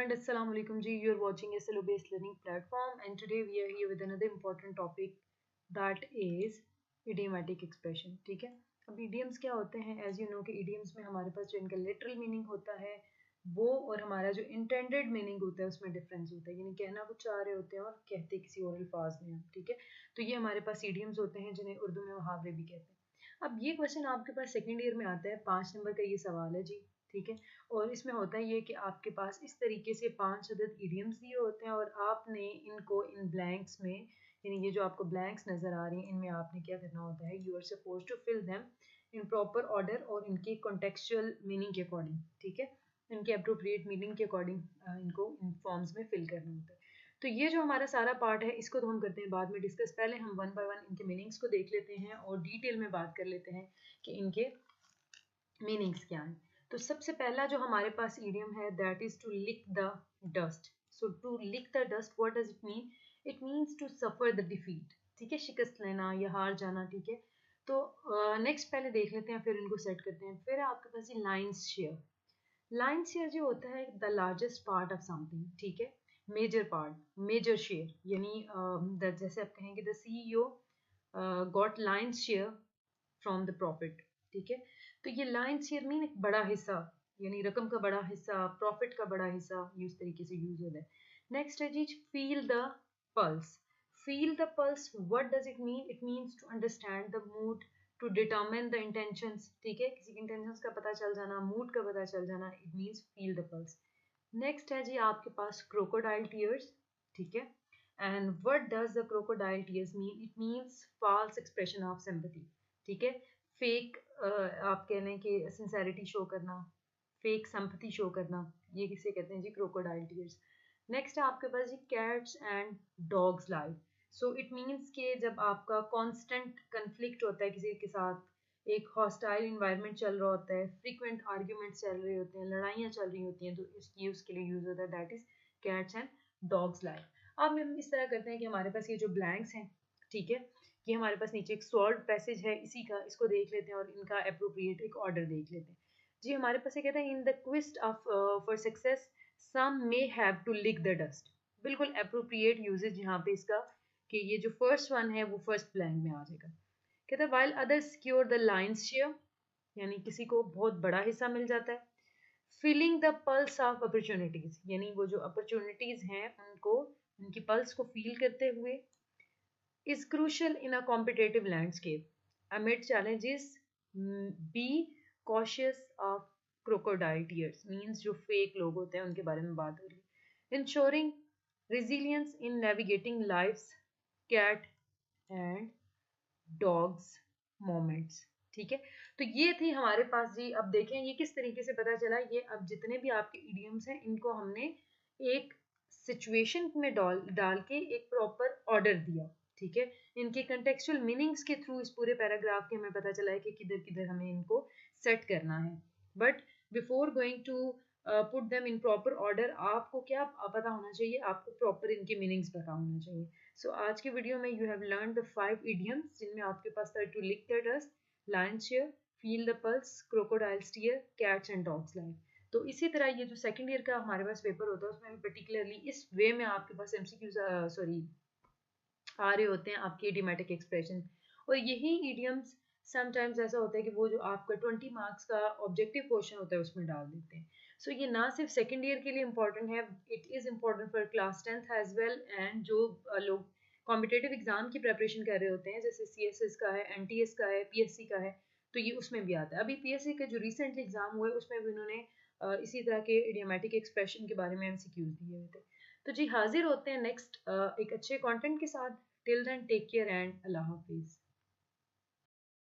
and assalamu alaikum ji. You're watching SLO based learning platform and today we are here with another important topic that is idiomatic expression. ठीक है, अब idioms क्या होते हैं? As you know कि idioms में हमारे पास जो इनका literal meaning होता है वो और हमारा जो intended meaning होता है उसमें difference होता है, यानी कहना कुछ चाह रहे होते हैं और कहते किसी और अल्फाज में हम. ठीक है, तो ये हमारे पास idioms होते हैं जिन्हें उर्दू में मुहावरे भी कहते हैं. अब ये क्वेश्चन आपके पास सेकेंड ईयर में आता है, 5 नंबर का ये सवाल है जी. ठीक है, और इसमें होता ये कि आपके पास इस तरीके से 5 अदद इडियम्स दिए होते हैं और आपने इनको इन ब्लैंक्स में, यानी ये जो आपको ब्लैंक्स नज़र आ रही हैं इनमें आपने क्या करना होता है, you are suppose to fill them in proper order और इनके कॉन्टेक्चुअल मीनिंग के अकॉर्डिंग. ठीक है, इनके अप्रोप्रिएट मीनिंग के अकॉर्डिंग इनको इन फॉर्म्स में फिल करना होता है. तो ये जो हमारा सारा पार्ट है इसको तो हम करते हैं बाद में डिस्कस. पहले हम वन बाय वन इनके मीनिंग्स को देख लेते हैं और डिटेल में बात कर लेते हैं कि इनके मीनिंग्स क्या हैं. तो सबसे पहला जो हमारे पास इडियम है that is to lick the dust. So to lick the dust, what does it mean? It means to suffer the defeat. ठीक है, शिकस्त लेना या हार जाना. ठीक है, तो नेक्स्ट पहले देख लेते हैं फिर इनको सेट करते हैं. फिर आपके पास ये लाइन्स शेयर. लाइन शेयर जो होता है the largest part of something. ठीक है, मेजर पार्ट, मेजर शेयर, यानी जैसे आप कहेंगे the CEO got line share from the profit. ठीक है, तो ये लाइन शेयर मीन एक बड़ा हिस्सा, यानी रकम का बड़ा हिस्सा, प्रॉफिट का बड़ा हिस्सा, ये उस तरीके से यूज होता है. नेक्स्ट है जी feel the pulse. Feel the pulse, what does it mean? It means to understand the mood, to determine the intentions. ठीक है, किसी के इंटेंशंस का पता चल जाना, मूड का पता चल जाना, it means feel the pulse. Next है जी आपके पास क्रोकोडाइल टीयर्स. ठीक है, and what does the crocodile tears mean? It means false expression of sympathy. ठीक है, फेक आप कह लें कि सिंसेरिटी शो करना, फेक सिंपैथी शो करना, ये किसे कहते हैं जी? Crocodile tears. नेक्स्ट है आपके पास जी cats and dogs life. So it means कि जब आपका कांस्टेंट कन्फ्लिक्ट होता है किसी के साथ, एक हॉस्टाइल इन्वायरमेंट चल रहा होता है, फ्रीक्वेंट आर्ग्यूमेंट्स चल रहे होते हैं, लड़ाइयाँ चल रही होती हैं, तो इसकी उसके लिए यूज होता है that is cats and dogs life. अब हम इस तरह करते हैं कि हमारे पास ये जो ब्लैंक्स हैं, ठीक है, ये हमारे पास नीचे एक सॉल्व पैसेज है इसी का, इसको देख लेते हैं और इनका अप्रोप्रिएट एक ऑर्डर देख लेते हैं जी. हमारे पास ये कहता है in the quest of for success some may have to lick the dust. बिल्कुल अप्रोप्रिएट यूजेज यहाँ पे इसका, कि ये जो फर्स्ट वन है वो फर्स्ट ब्लैंक में आ जाएगा. कहता है while others secure the lion's share, यानी किसी को बहुत बड़ा हिस्सा मिल जाता है. feeling the pulse of opportunities, यानी वो जो अपॉर्चुनिटीज हैं उनको, उनकी पल्स को फील करते हुए. is crucial in a competitive landscape amid challenges. be cautious of crocodile tears means जो fake लोग होते हैं उनके बारे में बात हो रही है. ensuring resilience in navigating life's cat and dogs moments. ठीक है, तो ये थी हमारे पास जी. अब देखें ये किस तरीके से पता चला. ये अब जितने भी आपके इडियम्स हैं इनको हमने एक सिचुएशन में डाल के एक प्रॉपर ऑर्डर दिया. ठीक है, इनके कंटेक्चुअल मीनिंग्स के थ्रू इस पूरे पैराग्राफ के हमें पता चला है कि किधर किधर हमें इनको सेट करना है. But before going to put them in proper order, आपको क्या पता होना चाहिए? आपको प्रॉपर इनके मीनिंग्स पता होना चाहिए. सो आज की वीडियो में you have learn the 5 idioms जिनमें आपके पास था to lick the dust, lion share, feel the pulse, crocodile tear, cats and dogs life. तो इसी तरह ये जो सेकंड ईयर का हमारे पास पेपर होता है उसमें भी पर्टिकुलरली इस वे में आपके पास एमसीक्यूज आ रहे होते हैं आपके इडियोमैटिक एक्सप्रेशन. और यही इडियम्स समटाइम्स ऐसा होता है कि वो जो आपका 20 मार्क्स का ऑब्जेक्टिव क्वेश्चन होता है उसमें डाल देते हैं. सो ये ना सिर्फ सेकेंड ईयर के लिए इंपॉर्टेंट है, it is important for class 10th as well. And जो लोग कॉम्पिटेटिव एग्जाम की प्रेपरेशन कर रहे होते हैं जैसे CSS का है, NTS का है, PSC का है, तो ये उसमें भी आता है. अभी PSC का जो रिसेंटली एग्जाम हुआ है उसमें भी उन्होंने इसी तरह के इडियोमैटिक एक्सप्रेशन के बारे में MCQs दिए हुए थे. तो जी हाजिर होते हैं नेक्स्ट एक अच्छे कंटेंट के साथ. Till then take care and अल्लाह हाफिज़.